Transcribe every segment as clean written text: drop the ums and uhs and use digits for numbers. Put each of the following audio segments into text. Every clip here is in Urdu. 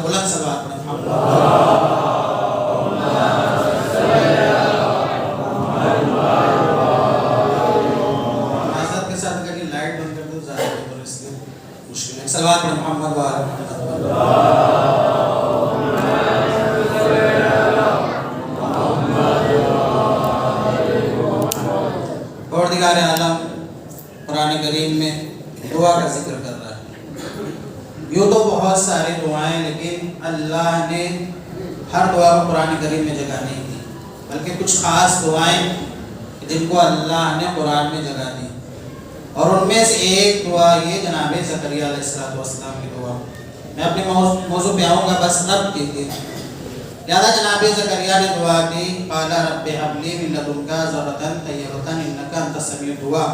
بلند صلوات پڑھیں۔ معذرت کے ساتھ اگر یہ لائٹ بند کر دو ظاہر ہے تو اس لیے مشکل ہے۔ صلوات پڑھیں محمد وآل محمد۔ پروردگار عالم قرآن کریم میں دعا کا ذکر کر رہا ہے۔ یوں تو بہت ساری دعائیں، لیکن اللہ نے ہر دعا کو قرآن کریم میں جگہ نہیں دی، بلکہ کچھ خاص دعائیں جن کو اللہ نے قرآن میں جگہ دی، اور ان میں سے ایک دعا یہ جناب زکریا علیہ السلام کی دعا۔ میں اپنے موضوع پہ آؤں گا بس رب کے لیے۔ لہذا جناب زکریا نے دعا کی، قال رب هب لي من لدنك ذرية طيبة انك انت السميع الدعاء۔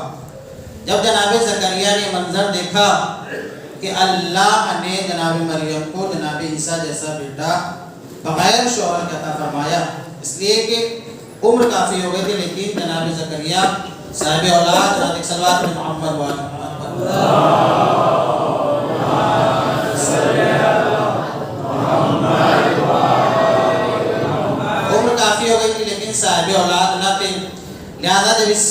جب جناب زکریا نے منظر دیکھا کہ اللہ نے جناب مریم کو جناب عیسیٰ جیسا بیٹا بغیر شوہر کے عطا فرمایا، اس لیے کہ عمر کافی ہو گئی تھی، لیکن جناب زکریا صاحب اولاد حضرت صلوات محمد وآل محمد۔ کافی ہو گئی تھی لیکن صاحب اولاد نہ تھے، لہذا جب اس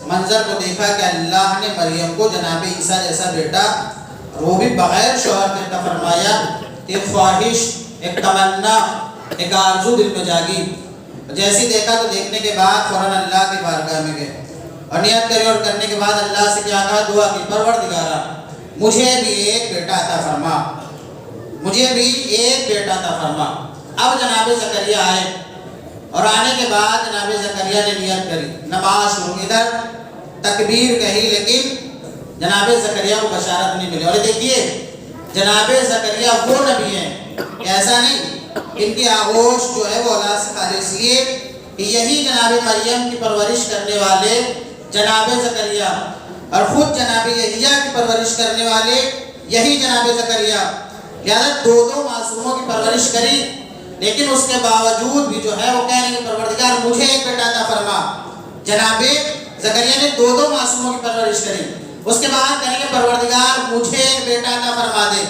منظر کو دیکھا کہ اللہ نے مریم کو جناب عیسیٰ جیسا بیٹا اور وہ بھی بغیر شوہر کے عطا فرمایا، ایک خواہش، ایک تمنا، ایک آرزو دل میں جاگی۔ جیسی دیکھا تو دیکھنے کے بعد فوراً اللہ کی بارگاہ میں گئے اور نیت کری، اور کرنے کے بعد اللہ سے کیا کہا؟ دعا کی، پروردگارا مجھے بھی ایک بیٹا عطا فرما، مجھے بھی ایک بیٹا عطا فرما۔ اب جناب زکریا آئے اور آنے کے بعد جناب زکریا نے نیت کری، نماز شروع، ادھر تکبیر کہی، لیکن جناب زکریا کو بشارت نہیں ملی۔ اور دیکھیے جناب زکریا وہ نبی ہیں کہ ایسا نہیں، ان کی آغوش جو ہے وہ اولاد سے خالی، اس لیے کہ یہی جناب مریم کی پرورش کرنے والے جناب زکریا، اور خود جناب یحییٰ کی پرورش کرنے والے یہی جناب زکریا، لہذا دو معصوموں کی پرورش کری، لیکن اس کے باوجود بھی جو ہے وہ کہہ رہے ہیں پروردگار مجھے ایک بیٹا عطا فرما۔ جناب زکریا نے دو معصوموں کی پرورش کری، اس کے بعد کہیں گے پروردگار مجھے ایک بیٹا عطا فرما دے۔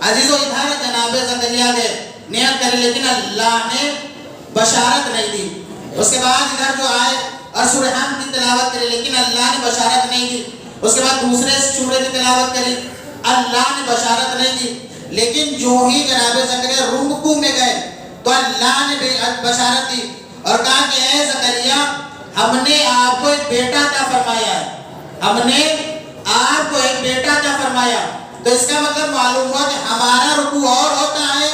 عزیزو ادھر جناب زکریا نے نیت کری، لیکن اللہ نے بشارت نہیں دی۔ اس کے بعد ادھر جو آئے اور سورہ حمد کی تلاوت کری، لیکن اللہ نے بشارت نہیں دی۔ اس کے بعد دوسرے سورہ کی تلاوت کری، اللہ نے بشارت نہیں دی، لیکن جو ہی جناب زکریا رکوع میں گئے تو اللہ نے بشارت دی اور کہا کہ اے زکریا ہم نے آپ کو ایک بیٹا عطا فرمایا ہے، ہم نے آپ کو ایک بیٹا عطا فرمایا۔ تو اس کا مطلب معلوم ہوا کہ ہمارا رکوع اور ہوتا ہے،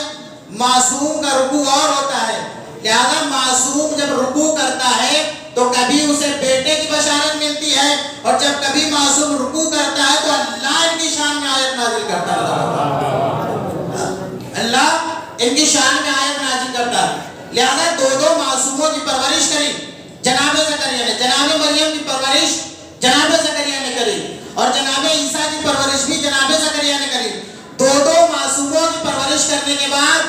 معصوم کا رکوع اور ہوتا ہے، لہذا معصوم جب رکوع کرتا ہے تو کبھی اسے بیٹے کی بشارت ملتی ہے، اور جب کبھی معصوم رکوع کرتا ہے تو اللہ ان کی شان میں آیت نازل کرتا ہے، اللہ ان کی شان میں آیت نازل کرتا ہے۔ لہذا دو معصوموں کی پرورش کری جناب زکریا نے، جناب مریم کی پرورش جناب زکریا نے کری، اور جناب عیسیٰ کی پرورش بھی جناب زکریا نے کری۔ دو معصوموں کی پرورش کرنے کے بعد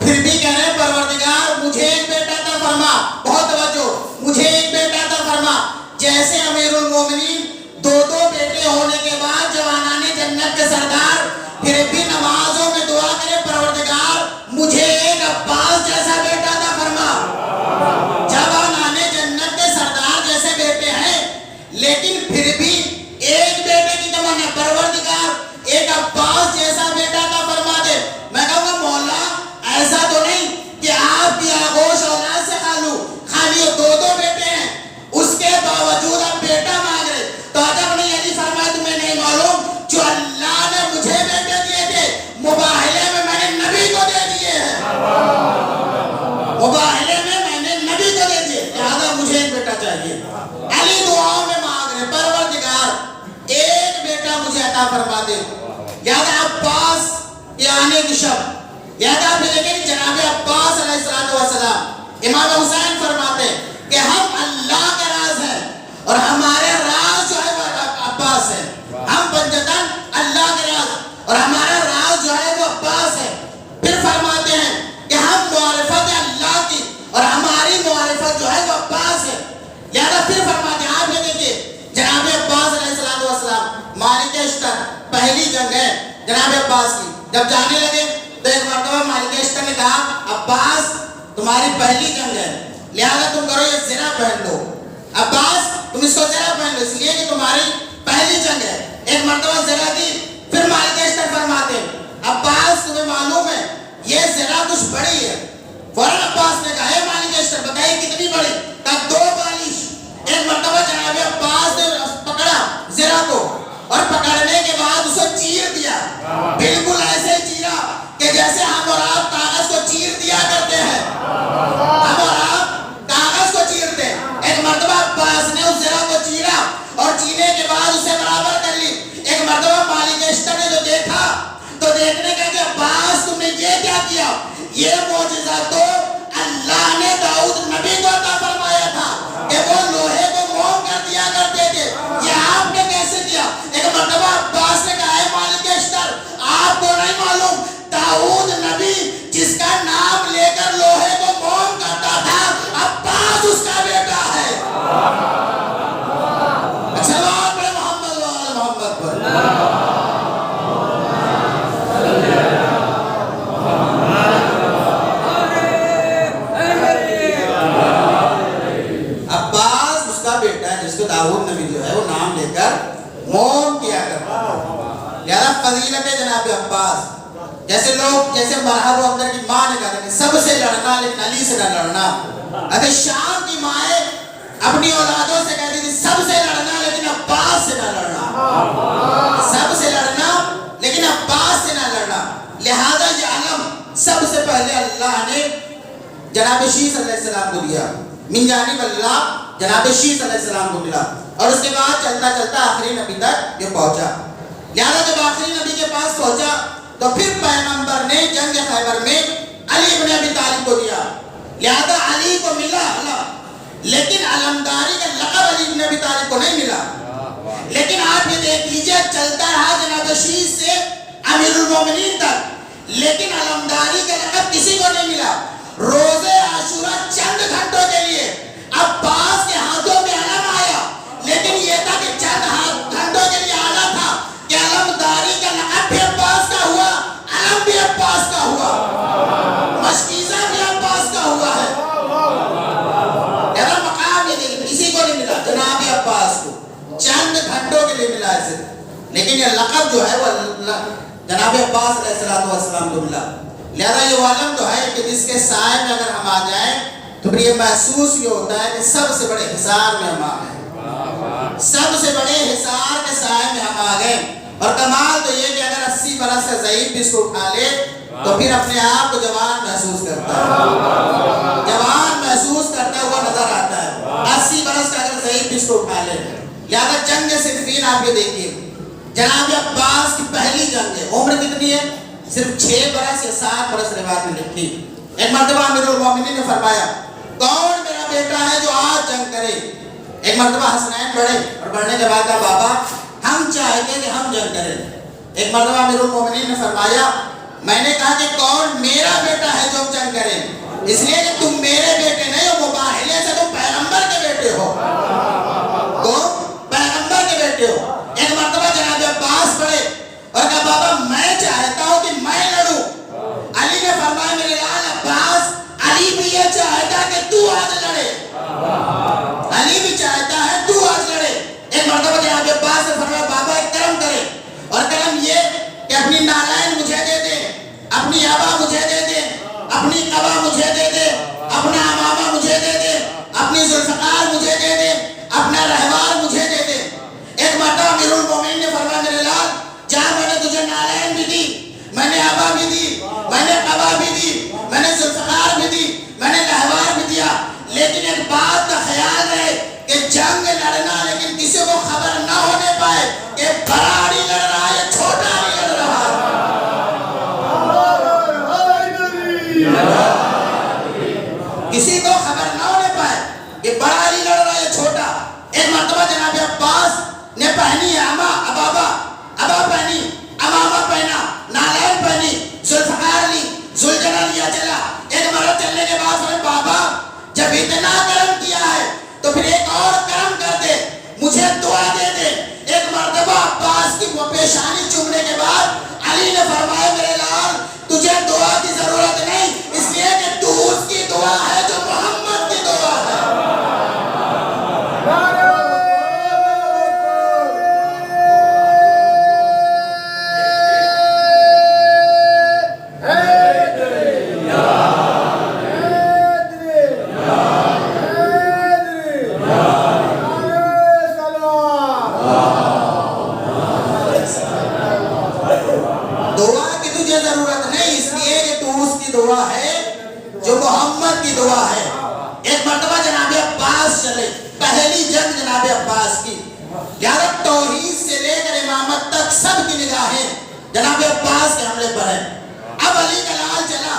پھر بھی کہہ رہے ہیں پروردگار مجھے ایک بیٹا عطا فرما، بہت توجہ، مجھے ایک بیٹا عطا فرما۔ جیسے امیر المومنین دو بیٹے ہونے کے بعد جوانان جنت کے سردار پھر بھی نمازوں میں دعا کرے پروردگار مجھے ایک عباس جیسا بیٹا عطا فرما۔ جوانان جنت کے سردار جیسے بیٹے ہیں، لیکن پھر بھی ایک بیٹے کی تمنا، پروردگار ایک عباس جیسا بیٹا عطا فرما دے۔ میں کہوں گا مولا ایسا تو نہیں کہ آپ کی آغوش اولاد سے خالی دو بیٹے ہیں، اس کے باوجود آپ بیٹا مانگ رہے، تو عجب نہیں ہے۔ فرمایا تمہیں نہیں معلوم جو اللہ نے مجھے بیٹے دیے تھے مباہلے میں میں نے نبی کو دے دیے ہیں، مباہلے میں میں نے نبی کو دے دیے، لہذا مجھے ایک بیٹا چاہیے۔ علی دعاؤں میں مانگ رہے پروردگار ایک بیٹا مجھے عطا فرما دے۔ لہذا عباس یہ آنے کی شب یاد آپ نے دیکھیں جناب عباس علیہ السلام امام حسین فرماتے ہیں کہ ہم اللہ کا راز ہیں اور ہمارے راز جو ہے وہ عباس ہے، ہم بنجتن اللہ کے راز اور ہمارا راز جو ہے وہ عباس ہے۔ پھر فرماتے ہیں کہ ہم معرفت اللہ کی اور ہماری معرفت جو ہے وہ عباس ہے، لہذا پھر فرماتے ہیں آپ نے دیکھیے جناب عباس علیہ السلام مالک اشتر پہلی جنگ ہے جناب عباس کی، جب جانے لگے تو ایک مرتبہ مالک اشتر تمہاری پہلی جنگ ہے، لہذا تم کرو یہ زنا پہن لو۔ عباس تم اس کو زنا پہن لو، اس لیے کہ تمہاری پہلی جنگ ہے۔ ایک مرتبہ زنا دی، پھر مالک اشتر فرماتے عباس تمہیں معلوم ہے یہ زنا کچھ بڑی ہے۔ فوراً عباس نے کہا اے مالک اشتر بتائیے کتنی بڑی؟ کہا 2 بالش۔ ایک مرتبہ جناب عباس نے پکڑا زنا کو اور پکڑنے کے بعد اسے چیر دیا، بالکل ایسے چیرا کہ جیسے ہم اور آپ کاغذ کو چیر دیا کرتے ہیں، ہم اور آپ کاغذ کو چیرتے ہیں۔ ایک مرتبہ عباس نے اس زنا کو چیرا اور چیرنے کے بعد اسے برابر کر لی۔ ایک مرتبہ مالک اشتر نے جو دیکھا تو دیکھنے کا کہ عباس تم نے یہ کیا کیا؟ یہ معجزہ تو اللہ نے داؤد نبی کو عطا فرمایا تھا کہ وہ لوہے کو موم کر دیا کرتے تھے، یہ آپ نے کیسے کیا؟ ایک مرتبہ عباس نے کہا ہے مالک اشتر آپ کو نہیں معلوم داؤد نبی جس کا نام لے کر لوہے کو موم کرتا تھا عباس اس کا بیٹا ہے۔ سلام پڑھے محمد وآل محمد پر۔ عباس اس کا بیٹا ہے جس کو داؤد نبی جو ہے وہ نام لے کر موم کیا کرتا ہے۔ لہذا فضیلت جناب عباس، جیسے لوگ جیسے مرحب و افضل کی ماں نے کہا تھا کہ سب سے لڑنا لیکن علی سے نہ لڑنا، اگر شام کی مائیں اپنی اولادوں سے کہتی تھی سب سے لڑنا لیکن عباس سے نہ لڑنا، سب سے لڑنا لیکن عباس سے نہ لڑنا۔ لہذا یہ علم سب سے پہلے اللہ نے جناب شیس علیہ السلام کو دیا، من جانب اللہ جناب شیس علیہ السلام کو ملا، اور اس کے بعد چلتا چلتا آخری نبی تک یہ پہنچا۔ لہذا جب آخری نبی کے پاس پہنچا تو پھر پیغمبر نے جنگ خیبر میں علی ابن ابی طالب کو دیا، لہذا علی کو ملا لیکن علمداری کا لقب علی ابن ابی طالب کو نہیں ملا۔ لیکن آپ یہ دیکھ لیجئے چلتا رہا جناب شیس سے امیر المومنین تک، لیکن علمداری کا لقب کسی کو نہیں ملا۔ روز عاشورہ چند گھنٹوں کے لیے عباس کے ہاتھوں میں علم آیا، لیکن یہ تھا کہ چند گھنٹوں کے لیے آنا تھا کہ علمداری کا لقب بھی عباس کا ہوا، علم بھی عباس کا ہوا، مشکیزہ بھی عباس کا ہوا ہے۔ یہاں مقام یہ دیکھیں کسی کو نہیں ملا، جناب عباس کو چند گھنٹوں کے لیے ملا اسے، لیکن یہ لقب جو ہے وہ جناب عباس علیہ السلام کو ملا۔ لہذا یہ علم تو ہے کہ جس کے سائے میں اگر ہم آ جائیں تو پھر یہ محسوس یہ ہوتا ہے کہ سب سے بڑے حصار میں ہم آ گئے، سب سے بڑے حصار کے سائے میں ہم آ گئے۔ اور کمال تو یہ کہ اگر 80 برس کا ضعیف بھی اس کو اٹھا لے تو پھر اپنے آپ کو جوان محسوس کرتا ہے، جوان محسوس کرتا ہوا نظر آتا ہے 80 برس کا اگر ضعیف بھی اس کو اٹھا لے۔ لہذا جنگ صفین آپ یہ دیکھیے جناب عباس کی پہلی جنگ ہے، عمر کتنی ہے؟ صرف 6 برس یا 7 برس روایت میں لکھی۔ ایک مرتبہ امیر المومنین نے فرمایا کون میرا بیٹا ہے جو آج جنگ کرے؟ ایک مرتبہ حسنین بڑھے اور بڑھنے کے بعد کہا بابا ہم چاہتے ہیں کہ ہم جنگ کریں۔ ایک مرتبہ امیر المومنین نے فرمایا میں نے کہا کہ کون میرا بیٹا ہے جو ہم جنگ کریں؟ اس لیے کہ تم میرے بیٹے نہیں ہو، مباہلے سے تم پیغمبر کے بیٹے ہو، تم پیغمبر کے بیٹے ہو۔ ایک مرتبہ جناب عباس بڑھے اور کہا بابا میں چاہتا ہوں کہ میں لڑوں۔ علی نے فرمایا میرے لال عباس علی بھی یہ چاہتا کہ تو آج لڑے، علی بھی چاہتا ہے تو آج لڑے۔ ایک مرتبہ جناب عباس نے فرمایا بابا ایک کرم کرے، اور کرم یہ کہ اپنی نالین مجھے دے دے، اپنی عبا مجھے دے دے، اپنی قبا مجھے دے دے، اپنا امامہ مجھے دے دے، اپنی ذوالفقار مجھے دے دے، اپنا رہوار مجھے دے دے۔ ایک مرتبہ امیر المومنین نے فرمایا میرے لال جہاں میں نے تجھے نالین بھی دی، میں نے عبا بھی دی، میں نے قبا بھی دی، میں نے ذوالفقار بھی دی، میں نے رہوار بھی دیا، لیکن ایک بات کا خیال ہے کہ جنگ لڑنا لیکن کسی کو خبر نہ ہونے پائے کہ بڑا علی لڑ رہا ہے یا چھوٹا علی لڑ رہا ہے، کسی کو خبر نہ ہونے پائے کہ بڑا علی لڑ رہا ہے یا چھوٹا۔ ایک مرتبہ جناب عباس نے پہنی ہے عبا پہنی، امامہ پہنا، نالین پہنی، ذوالفقار لی، ذوالجلال لیا چلا۔ ایک مرتبہ چلنے کے بعد فرمایا بابا جب اتنا کرم کیا ہے تو پھر ایک اور کرم کر دے، مجھے دعا دے دے۔ ایک مرتبہ عباس کی پیشانی چومنے کے بعد علی نے فرمایا میرے لال تجھے دعا کی ضرورت نہیں، اس لیے کہ تو اس کی دعا دعا ہے جو محمد کی دعا ہے. ایک مرتبہ جناب عباس چلے, پہلی جنگ جناب عباس کی, لہذا توحید سے لے کر امامت تک سب کی نگاہیں جناب عباس کے حملے پر ہے. اب علی کا لال چلا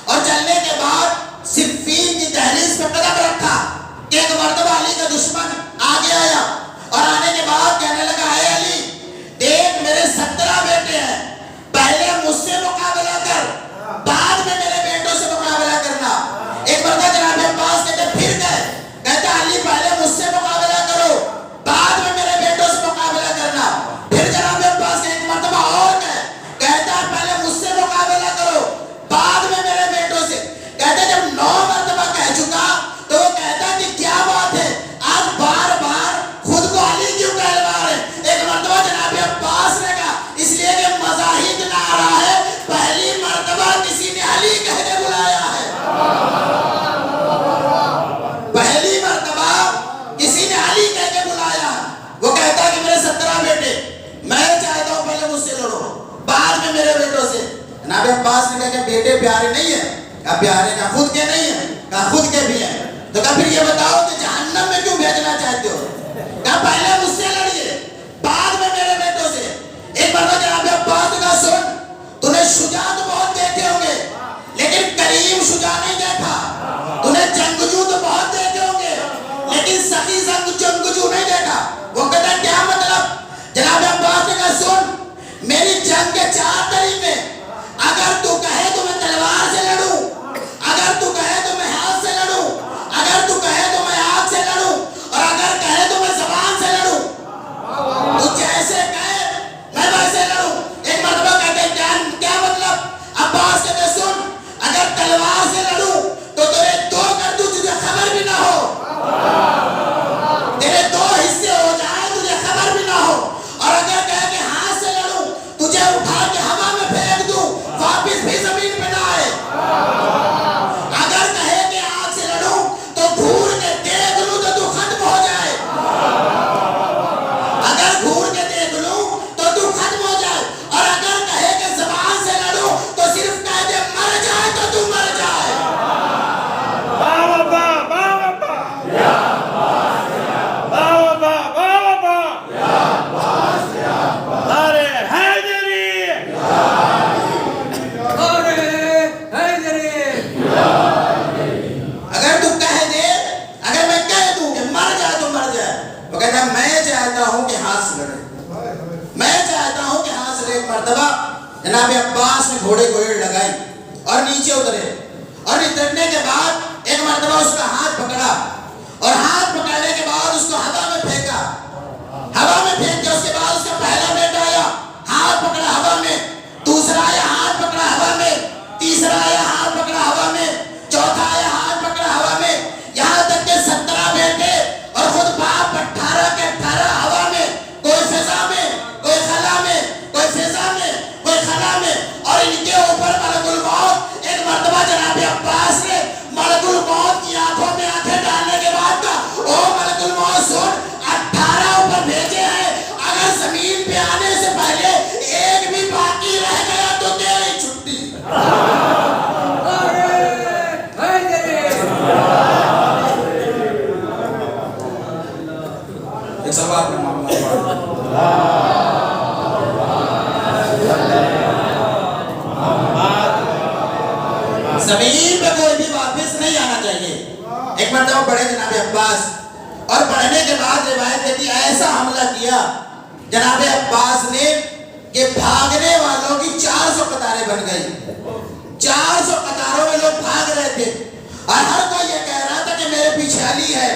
اور چلنے کے بعد صفین کی دہلیز پہ قدم رکھا کہ ایک مرتبہ علی کا دشمن آگے آیا اور آنے کے بعد کہنے لگا, اے علی دیکھ میرے 17 بیٹے ہیں, پہلے مجھ سے مقابلہ کر, بعد میں میرے بیٹوں سے مقابلہ کرنا. ایک مرتبہ جناب عباس کہتے پھر گئے, کہتا علی پہلے مجھ سے مقابلہ کرو, بعد میں میرے بیٹوں سے مقابلہ کرنا. پھر جناب عباس کے ایک مرتبہ اور گئے, کہتا پہلے مجھ سے مقابلہ کرو, بعد میں میرے بیٹوں سے. کہتے جب 9 مرتبہ کہہ چکا تو وہ کہتا کہ کیا بات ہے, آج بار بار خود کو علی کیوں کہلوا رہے. ایک مرتبہ جناب عباس نے کہا اس لیے کہ مزاحید نہ آ رہا ہے, پہلی مرتبہ کسی نے علی کہہ کے بلایا ہے, پہلی مرتبہ کسی نے علی کہہ کے بلایا ہے. وہ کہتا کہ میرے 17 بیٹے, میں چاہتا ہوں پہلے مجھ سے لڑو, بعد میں میرے بیٹوں سے. جناب عباس نے کہا کہ بیٹے پیارے نہیں ہیں. کہا پیارے, کہا خود کے نہیں ہیں. کہا خود کے بھی ہیں. تو کہا پھر یہ بتاؤ کہ جہنم میں کیوں بھیجنا چاہتے ہو. کہا پہلے مجھ سے لڑیے, بعد میں میرے بیٹوں سے. ایک مرتبہ جناب عباس نے کہا سن, تو نے شجاع تو بہت دیکھے ہوں گے لیکن کریم شجاع نہیں دیکھا, تو نے جنگجو تو بہت دیکھے ہوں گے لیکن سخی جنگجو نہیں دیکھا. وہ کہتا کیا مطلب. جناب عباس نے کہا سن, میری جنگ کے 4 طریقے, اگر تو کہے تو میں تلوار سے لڑوں, اگر تو کہے تو میں ہاتھ سے لڑوں, اگر تو کہے تو میں آنکھ سے لڑوں, اور اگر کہے تو میں زبان سے لڑوں. تو جیسے کہے میں ویسے لڑوں. ایک مرتبہ کہتے کیا مطلب. عباس کہتے سن, اگر تلوار سے لڑوں تو تیرے 2 کر دوں تجھے خبر بھی نہ ہو, تیرے 2 حصے ہو جائیں تجھے خبر بھی نہ ہو, اور اگر کہے کہ ہاتھ سے لڑوں تجھے اٹھا کے ہوا میں پھینک دوں, واپس بھی زمین پہ نہ آئے. اگر کہے کہ آنکھ سے لڑوں تو گھور کے دیکھ لوں تو ختم ہو جائے, اگر گھور کے دیکھ لوں تو ختم ہو جائے, اور اگر کہے کہ زبان سے لڑوں تو صرف کہہ دے مر جائے تو مر جائے. اگر تو کہہ دے, اگر میں کہہ دوں کہ مر جائے تو مر جائے. وہ کہتا میں چاہتا ہوں کہ ہاتھ سے لڑے, میں چاہتا ہوں کہ ہاتھ سے لڑے. ایک مرتبہ جناب عباس نے گھوڑے کو ایڑ لگائی اور نیچے اترے, اور اترنے کے بعد ایک مرتبہ اس کا ہاتھ پکڑا, اور ہاتھ پکڑنے کے بعد اس کو ہوا میں پھینکا. ہوا میں پھینک کے اس کے بعد اس کا پہلا بیٹا آیا, ہاتھ پکڑا ہوا میں, دوسرا آیا ہاتھ پکڑا ہوا میں, تیسرا آیا ہاتھ پکڑا ہوا میں, چوتھا آیا ہاتھ پکڑا ہوا میں, یہاں تک کہ 17 بیٹے اور خود باپ 18 کے 18 ہوا میں, کوئی فضا میں, کوئی خلا میں, کوئی فضا میں, کوئی خلا میں, اور ان کے اوپر ملک الموت. ایک مرتبہ جناب عباس نے ملک الموت کی آنکھوں میں آنکھیں ڈالنے کے بعد کہا او ملک الموت سن, 18 اوپر بھیجے ہیں, اگر زمین پہ آنے سے پہلے ایک بھی باقی رہ گیا تو تیری چھٹی. ایک سوال زمین پہ کوئی بھی واپس نہیں آنا چاہیے. ایک مرتبہ پڑھے جناب عباس, اور پڑھنے کے بعد روایت کہتی ایسا حملہ کیا جناب عباس نے کہ بھاگنے والوں کی 400 قطاریں بن گئی. 400 قطاروں میں لوگ بھاگ رہے تھے, اور ہر کوئی یہ کہہ رہا تھا کہ میرے پیچھے علی ہے,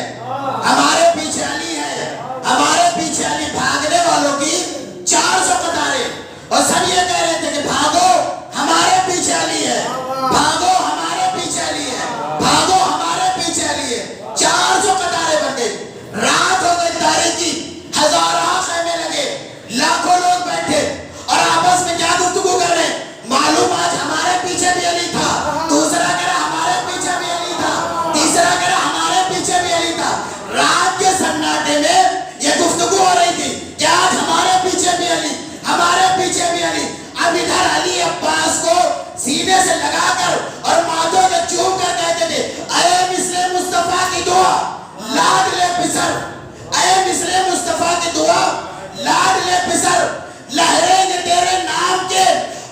ہمارے پیچھے علی ہے, ہمارے پیچھے علی. بھاگنے والوں کی 400 قطاریں, اور سب یہ کہہ رہے تھے کہ بھاگو ہمارے پیچھے علی ہے, بھاگو ہمارے پیچھے علی ہے, بھاگو ہمارے پیچھے علی ہے. 400 قطاریں بن گئی. رات ہو گئی تاریکی, ہزاروں خیمے لگے, لاکھوں لوگ بیٹھے اور آپس میں کیا گفتگو کر رہے ہیں. معلوم آج ہمارے پیچھے بھی علی تھا, دوسرا کہہ رہا ہمارے پیچھے بھی علی تھا, تیسرا کہہ رہا ہمارے پیچھے بھی علی تھا. رات کے سناٹے میں یہ گفتگو ہو رہی تھی کہ آج ہمارے پیچھے بھی علی, ہمارے پیچھے بھی علی. اب ادھر علی عباس کو سینے سے لگا کر اور پسر، اے مصر مصطفیٰ کی دعا لاڈلے پسر، لہریں گے تیرے نام کے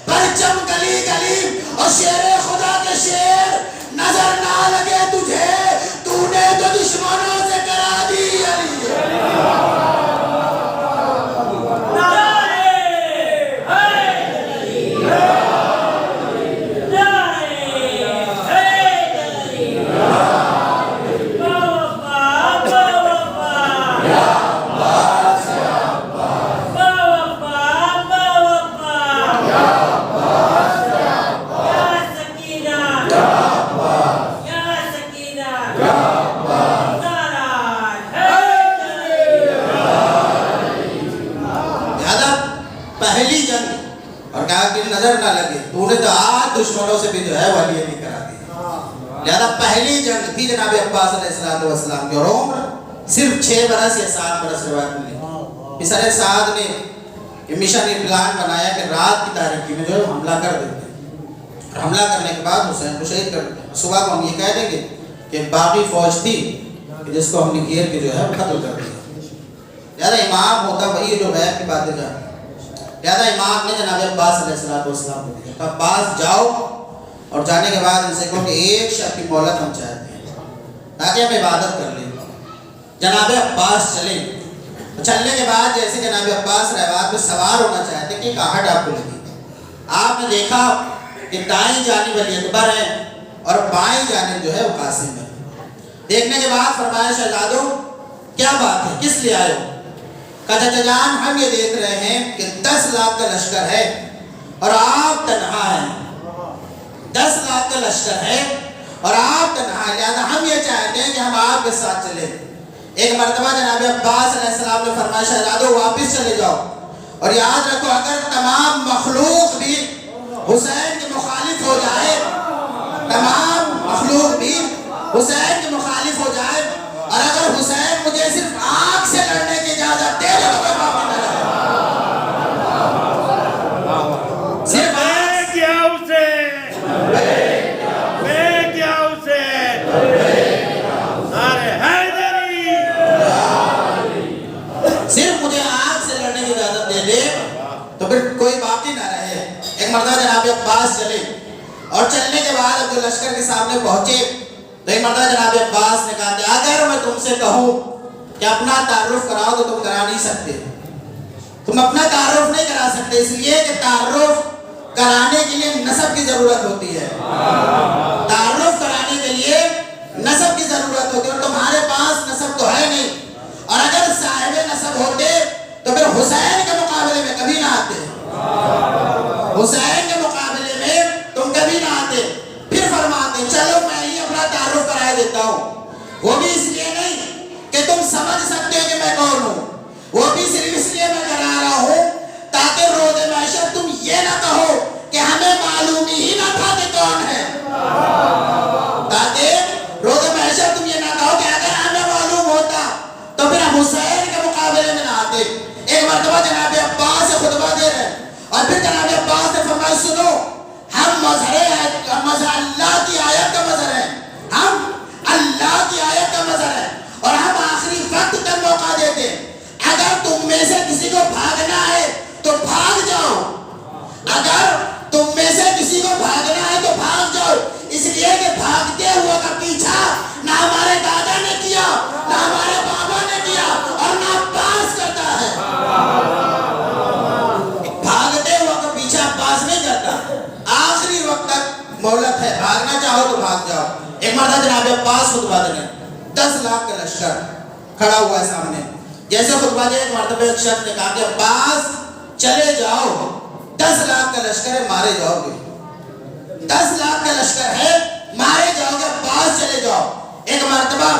پرچم گلی گلی، اور شیر خدا کے شیر نظر نہ لگے تجھے، تو نے تو دشمنوں سے کرا دی علی۔ پہلی جنگ، اور کہا کہ نظر نہ لگے، تو نے تو آج دشمنوں سے بھی جو ہے ولی نہیں کرا دی۔ لہذا پہلی جنگ تھی جناب عباس علیہ السلام کی، اور عمر صرف 6 برس یا 7 برس روایت ملی۔ پسر سعد نے یہ مشن پلان بنایا کہ رات کی تاریکی میں جو ہے حملہ کر دیتے ہیں، اور حملہ کرنے کے بعد حسین کو شہید کر دیتے ہیں۔ صبح کو ہم یہ کہہ دیں گے کہ باقی فوج تھی جس کو ہم نے گھیر کے جو ہے قتل کر دیا۔ لہذا امام ہوتا وہی جو غیب کی باتیں جانتا۔ لہذا امام نے جناب عباس علیہ السلام کو دیا، عباس جاؤ اور جانے کے بعد ان سے کہو کہ ایک شب کی مہلت ہم چاہتے ہیں تاکہ ہم عبادت کر لیں۔ جناب عباس چلے، چلنے کے بعد جیسے جناب عباس رحبات پہ سوار ہونا چاہتے کہ کاہٹ آپ کو لگی، آپ نے دیکھا کہ دائیں جانب علی اکبر ہے اور بائیں جانب جو ہے وہ قاسم ہے۔ دیکھنے کے بعد فرمایا شہزادوں کیا بات ہے، کس لیے آئے ہو؟ کہا جان ہم یہ دیکھ رہے ہیں کہ 10 لاکھ کا لشکر ہے اور آپ تنہا ہیں، 10 لاکھ کا لشکر ہے اور آپ تنہا ہیں، لہذا ہم یہ چاہتے ہیں کہ ہم آپ کے ساتھ چلیں۔ ایک مرتبہ جناب عباس علیہ السلام نے فرمایا شہزادوں واپس چلے جاؤ، اور یاد رکھو اگر تمام مخلوق بھی حسین کے مخالف ہو جائے، تمام مخلوق بھی حسین کے مخالف ہو جائے، اور اگر حسین مجھے صرف آنکھ سے لڑنے کی اجازت دے دے تو میں باقی نہ رہا۔ صرف آنکھ کیا اسے سارے حیدری، صرف مجھے آنکھ سے لڑنے کی اجازت دے دے تو پھر کوئی باقی نہ رہے۔ ایک مرتبہ جناب عباس چلے، اور چلنے کے بعد اب جو لشکر کے سامنے پہنچے تو ایک مرتبہ جناب عباس نے کہا کہ اگر میں تم سے کہوں کہ اپنا تعارف کراؤ تو تم کرا نہیں سکتے، تم اپنا تعارف نہیں کرا سکتے، اس لیے کہ تعارف کرانے کے لیے نسب کی ضرورت ہوتی ہے، تعارف کرانے کے لیے نسب کی ضرورت ہوتی ہے، اور تمہارے پاس نسب تو ہے نہیں، اور اگر صاحب نسب ہوتے تو پھر حسین کے مقابلے میں کبھی نہ آتے، حسین کے مقابلے میں تم کبھی نہ آتے۔ پھر فرماتے چلو میں ہی اپنا تعارف کرائے دیتا ہوں، وہ بھی اس لیے نہیں کہ تم سمجھ سکتے ہو کہ میں کون ہوں، وہ بھی صرف اس لیے میں کرا رہا ہوں تاکہ روز محشر تم یہ نہ کہو کہ ہمیں معلوم ہی نہ تھا کہ کون ہے، تاکہ روز محشر تم یہ نہ کہو کہ اگر ہمیں معلوم ہوتا تو پھر ہم حسین کے مقابلے میں نہ آتے۔ ایک مرتبہ جناب عباس سے خطبہ دے رہے ہیں، اور پھر جناب عباس نے فرمایا سنو، ہم مظہر اللہ کی آیت کا مظہر ہے، ہم اللہ کی آیت کا مظہر ہے، اور ہم آخری وقت تک موقع دیتے ہیں، اگر تم میں سے کسی کو بھاگنا ہے تو بھاگ جاؤ، اگر تم میں سے کسی کو بھاگنا ہے تو بھاگ جاؤ، اس لیے کہ بھاگتے ہوا کا پیچھا نہ ہمارے دادا نے کیا، نہ ہمارے بابا نے کیا، اور نہ عباس کرتا ہے، بھاگتے ہوا کا پیچھا عباس نہیں کرتا، آخری وقت تک مہلت ہے، بھاگنا چاہو تو بھاگ جاؤ۔ ایک مرتبہ جناب عباس خطبہ دے رہے ہیں، 10 لاکھ کا لشکر کھڑا ہوا ہے سامنے، جیسے خطبہ دے ایک مرتبہ ایک شخص نے کہا کہ عباس چلے جاؤ، 10 لاکھ کا لشکر ہے مارے جاؤ گے، 10 لاکھ کا لشکر ہے مارے جاؤ گے، عباس چلے جاؤ۔ ایک مرتبہ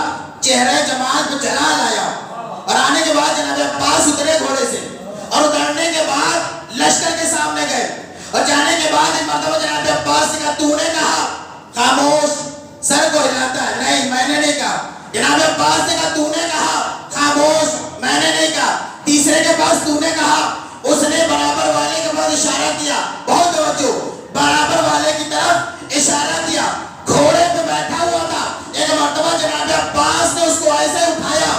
چہرہ جماعت پہ جلال آیا، اور آنے کے بعد جناب عباس اترے گھوڑے سے، اور اترنے کے بعد لشکر کے سامنے گئے، اور جانے کے بعد ایک مرتبہ جناب عباس سے کہا تو نے کہا خاموش، سر کو ہلاتا ہے، نہیں میں نے نہیں کہا۔ جناب عباس نے کہا تو نے کہا خاموش، میں نے نہیں کہا۔ تیسرے کے پاس تو نے کہا، اس نے برابر والے کے پاس اشارہ کیا، بہت توجہ، برابر والے کی طرف اشارہ کیا، گھوڑے پہ بیٹھا ہوا تھا۔ ایک مرتبہ جناب عباس نے اس کو ایسے اٹھایا،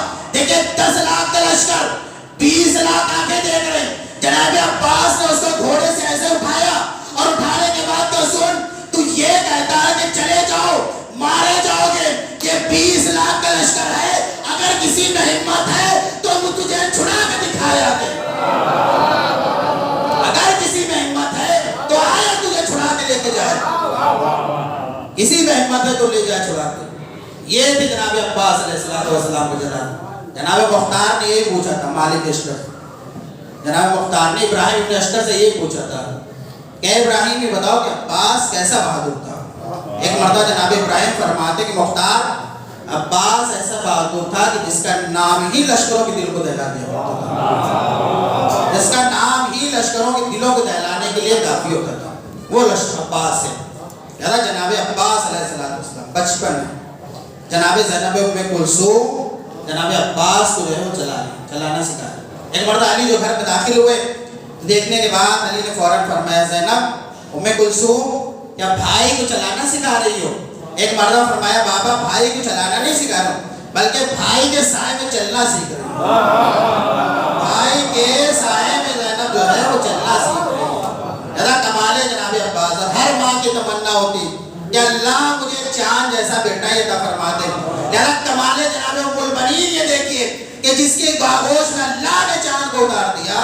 لشکر 20 لاکھ آنکھیں دیکھ رہے ہیں. جناب عباس نے اس کو گھوڑے سے ایسے اٹھایا اور اٹھانے کے بعد تو سن تو یہ کہتا ہے کہ چلے جاؤ مارے جاؤ گے. یہ 20 لاکھ کا لشکر ہے, اگر کسی میں ہمت ہے تو وہ تجھے چھڑا کے دکھایا دے. اگر کسی میں ہمت ہے تو آیا تجھے چھڑا کے لے کے جائے. کسی میں ہمت ہے تو لے جائے چھڑا کے. یہ تھی جناب عباس علیہ السلام کو جناب مختار نے یہی پوچھا تھا. مالک اشتر جناب مختار نے ابراہیم ابن اشتر سے یہی پوچھا تھا کہ ابراہیم یہ بتاؤ کہ عباس کیسا بہادر تھا. ایک مرتبہ جناب ابراہیم فرماتے کہ مختار عباس ایسا بہادر تھا کہ جس کا نام ہی لشکروں کے دل کو دہلا دیا کرتا تھا. جس کا نام ہی لشکروں کے دلوں کو دہلانے کے لیے کافی ہوتا تھا, وہ لشکر عباس ہے. جناب عباس علیہ السلام بچپن میں جناب زینب ام کلثوم جناب عباس کو جو ہے وہ چلانا سکھایا. ایک مرتبہ علی جو گھر میں داخل ہوئے, دیکھنے کے بعد علی نے فوراً فرمایا زینب ام کلثوم کیا بھائی کو چلانا سکھا رہی ہو؟ ایک مرتبہ فرمایا بابا بھائی کو چلانا نہیں سکھا رہا ہوں بلکہ بھائی کے سائے میں چلنا سیکھ رہی ہوں. بھائی کے سائے میں زینب جو ہے وہ چلنا سیکھ رہی ہے. کمال ہے جناب عباس. ہر ماں کی تمنا ہوتی کہ اللہ مجھے چاند جیسا بیٹا عطا فرما دے. کمال ہے جناب ام المؤمنین. یہ دیکھیے کہ جس کے آغوش میں اللہ نے چاند کو اتار دیا,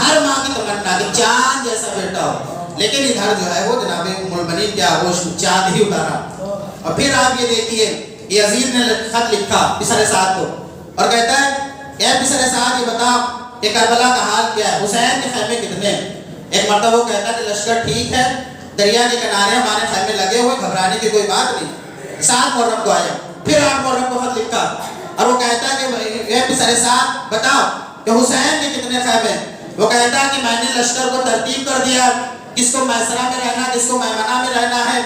ہر ماں کی تمنا کہ چاند جیسا بیٹا ہو. لیکن ادھر جو ہے وہ جناب ام المؤمنین کے آغوش میں چاند ہی اتارا. اور پھر آپ یہ دیکھیے یزید نے خط لکھا بسر سعد کو اور کہتا ہے اے بسر سعد یہ بتا کہ کربلا کا حال کیا ہے, حسین کے خیمے کتنے ہیں؟ ایک مرتبہ وہ کہتا ہے کہ لشکر ٹھیک ہے, دریا کے کنارے ہمارے خیمے لگے ہوئے, گھبرانے کی کوئی بات نہیں. 7 محرم کو آیا. پھر 8 محرم کو خط لکھا اور وہ کہتا ہے کہ اے بسر سعد بتاؤ کہ حسین کے کتنے خیمے ہیں؟ وہ کہتا ہے کہ میں نے لشکر کو ترتیب کر دیا, کس کو میسرہ میں رہنا, کس کو میمنہ میں رہنا ہے,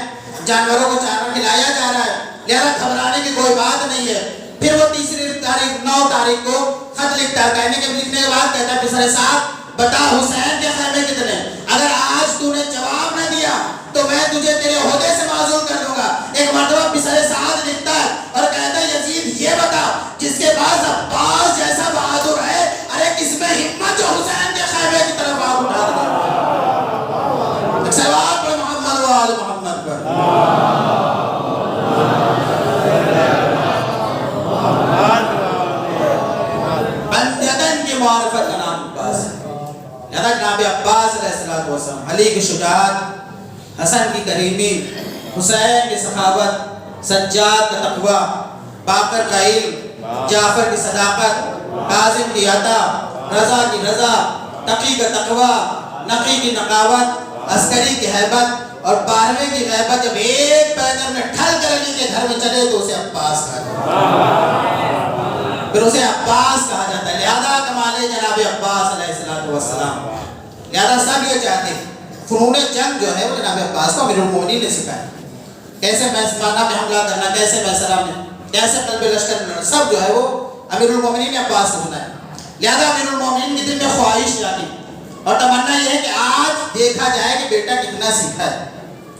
جانوروں کو چارہ کھلایا جا رہا ہے, لہذا گھبرانے کی کوئی بات نہیں ہے. پھر وہ 9 تاریخ کو خط لکھتا ہے. لکھنے کے بعد کہتا ہے بسر سعد بتا حسین کے خیمے کتنے؟ اگر آج تو نے جواب نہ دیا تو میں تجھے تیرے عہدے سے معزول کر دوں گا. ایک مرتبہ بسر سعد لکھتا ہے اور کہتا ہے یزید یہ بتا جس کے پاس عباس جیسا بہادر ہے, ارے کس میں ہمت جو حسین کے خیمے کی طرف آپ اٹھا دے. سلوات پر محمد و آل محمد پر. بندگن کی معرفت کا نام عباس ہے. جناب عباس علیہ السلام علی کی شجاعت, حسن کی کریمی, حسین کی سخاوت, سجاد کا تقوی, باقر کا علم, جعفر کی صداقت, کاظم کی عطا, رضا کی رضا, تقی کا تقوی, نقی کی نقاوت, عسکری کی حیبت اور 12ویں کی غیبت. جب ایک پیغمبر میں ٹھل کر علی کے گھر میں چلے تو اسے عباس کہا جاتا ہے, پھر اسے عباس کہا جاتا ہے. لہذا کمال جناب عباس علیہ السلام. لہذا سب یہ چاہتے ہیں فنون جنگ جو ہے وہ جناب عباس کو امیر المومنین نے سکھایا. کیسے میمنہ پہ حملہ کرنا, کیسے میسرہ میں, کیسے قلب لشکر میں, سب جو ہے وہ امیر المومنین نے عباس کو سنایا. لہذا امیر المومنین کے دل میں خواہش جاتی اور تمنا یہ ہے کہ آج دیکھا جائے کہ بیٹا کتنا سیکھا ہے.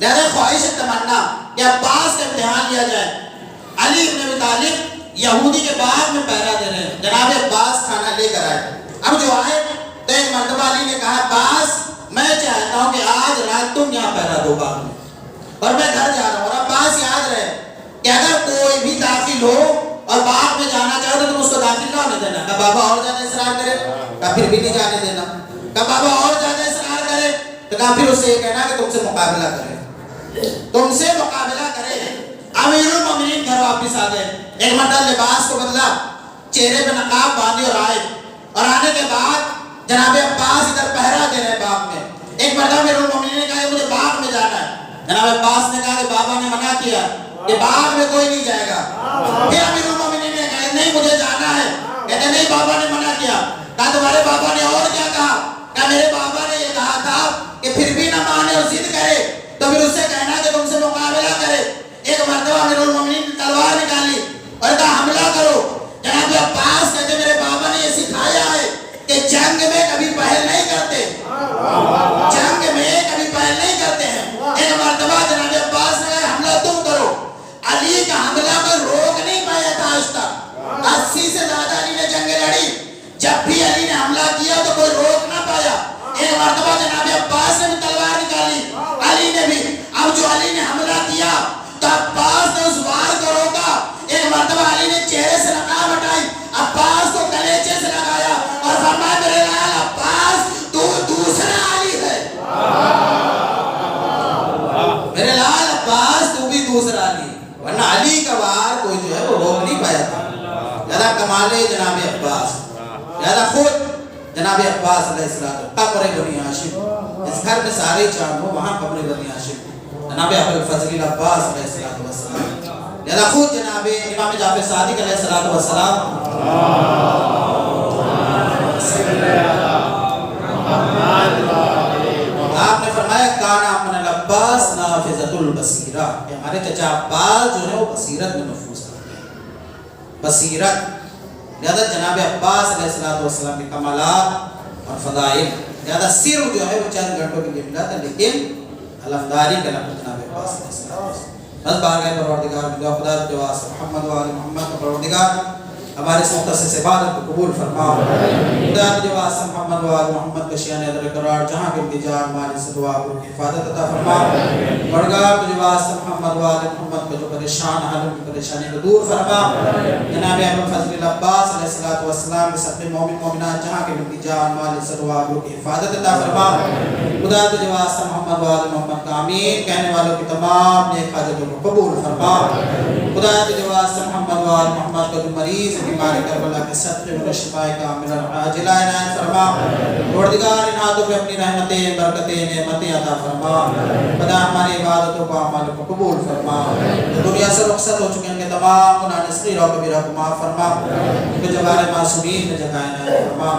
لہذا خواہش تمنا کہ عباس کا امتحان لیا جائے. علی ابن ابی طالب یہودی کے باغ میں پہرا دے رہے ہیں, جناب عباس کھانا لے کر آئے. اب جو آئے تو ایک مرتبہ علی نے کہا عباس میں چاہتا ہوں کہ آج رات تم یہاں پہرا دو باغ میں اور میں گھر جا رہا ہوں. اور عباس یاد رہے کہ اگر کوئی بھی داخل ہو اور باغ میں جانا چاہے تو تم اس کو داخل نہ ہونے دینا. کہ بابا اور زیادہ اصرار کرے کہ پھر بھی نہیں جانے دینا. کہ بابا اور زیادہ اصرار کرے تو پھر اس سے یہ کہنا کہ تم سے مقابلہ کرے, تم سے مقابلہ کرے. امیر المومنین گھر واپس آ گئے. ایک مرتبہ لباس کو بدلا, چہرے پہ نقاب باندھے اور آئے. اور آنے کے بعد جناب عباس ادھر پہرا دے رہے باغ میں. ایک مرتبہ امیر المومنین نے کہا کہ مجھے باغ میں جانا ہے. جناب عباس نے کہا کہ بابا نے منع کیا کہ باغ میں کوئی نہیں جائے گا. پھر امیر المومنین نے کہا نہیں مجھے جانا ہے. کہتے نہیں بابا نے منع کیا. کہا تمہارے بابا نے اور کیا کہا؟ کہا میرے بابا نے یہ کہا تھا کہ پھر بھی نہ مانے اور ضد کرے تو پھر اس سے کہنا کہ تم سے مقابلہ کرے. ایک مرتبہ امیر المومنین نے تلوار نکالی اور کہا حملہ کرو. جناب عباس کہتے میرے بابا نے یہ سکھایا ہے کہ جنگ میں کبھی پہل نہیں کرتے, جنگ میں کبھی پہل نہیں کرتے ہیں. ایک مرتبہ جناب عباس نے کہا حملہ تم کرو. علی کا حملہ میں روک نہیں پایا تھا آج تک. 80 سے زیادہ علی نے جنگ جناب عباس نے بھی تلوار نکالی، علی نے بھی. اب جو علی نے حملہ کیا تو عباس نے اس وار کو روکا. ایک مرتبہ علی نے چہرے سے نقاب ہٹائی، عباس کو کلیجے سے لگایا اور فرمایا میرے لال عباس تو دوسرا علی ہے. میرے لال عباس تو بھی دوسرا علی، ورنہ علی کا وار کوئی جو ہے وہ روک نہیں پایا تھا. زیادہ کمال ہے جناب عباس، زیادہ خود جناب عباس علیہ السلام قبر بنی ہاشم. اس گھر میں سارے چاند ہو وہاں قبر بنی ہاشم جناب ابو الفضل عباس علیہ السلام. زیادہ خود جناب امام جعفر صادق علیہ السلام آپ نے فرمایا کانا من العباس نافذۃ البصیرہ کہ ہمارے چچا عباس جو ہے وہ بصیرت میں نفوذ کرتے ہیں. بصیرت لہذا جناب عباس علیہ السلام کے کمالات اور فضائل لہذا صرف جو ہے وہ چند گھنٹوں کے لیے ملا تھا، لیکن علمداری کا لقب جناب عباس علیہ السلام. بس بارگاہ پروردگار میں دعا خدا جواز محمد و آل محمد کا پروردگار ہمارے اس مختصر عبادت کو قبول فرما. خدا جواز محمد و آل محمد کا شان ادر قرار جہاں کے انتظار مال سے دعا کو حفاظت عطا فرما. پروردگار جواز محمد و آل محمد کا جو پریشان حال کی پریشانی کو دور فرما. جناب ابو الفضل عباس علیہ السلام کے سب مومن مومنات جہاں کے انتظار مال سے دعا کو حفاظت عطا فرما. خدا جواز محمد و آل محمد کا آمین کہنے والوں کی تمام نیک حاجتوں کو قبول فرما. خدا جواز محمد و آل محمد کا جو مریض بیمار کربلا کے صدقے میں شفا کامل عاجلہ عنایت فرما. پروردگار ان ہاتھوں پہ اپنی رحمتیں برکتیں نعمتیں عطا فرما. خدا ہماری عبادتوں کو اعمالوں کو قبول فرما. دنیا سے رخصت ہو چکے ان کے تمام گناہ صغیرہ و کبیرہ کو معاف فرما. ان کے جبار معصومین میں جگہ عنایت فرما.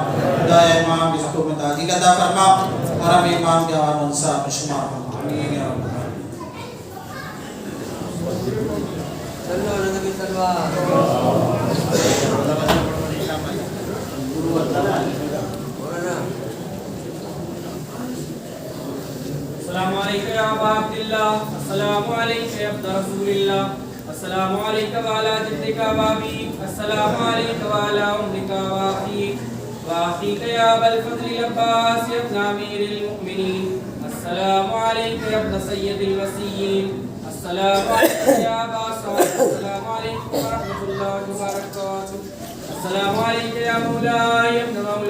خدا امام کی حقوق میں تعجیل عطا فرما اور ہم امام کے عوام انصاف میں شمار فرما. آمین یا رب العالمین. صلو علی نبی صلی اللہ السلام علیکم یا ابا عبداللہ، السلام علیکم یا ابن رسول اللہ، السلام علیکم وعلا جدک وابی، السلام علیکم وعلا امرک واخیک واخیک یا ابا الفضل العباس یا ابن امیر المؤمنین، السلام علیکم یا ابن سید الوسیین، السلام علیکم یا ابا سعود، السلام علیکم ورحمۃ اللہ وبرکاتہ، السلام علیکم یا مولا یا ابن مولا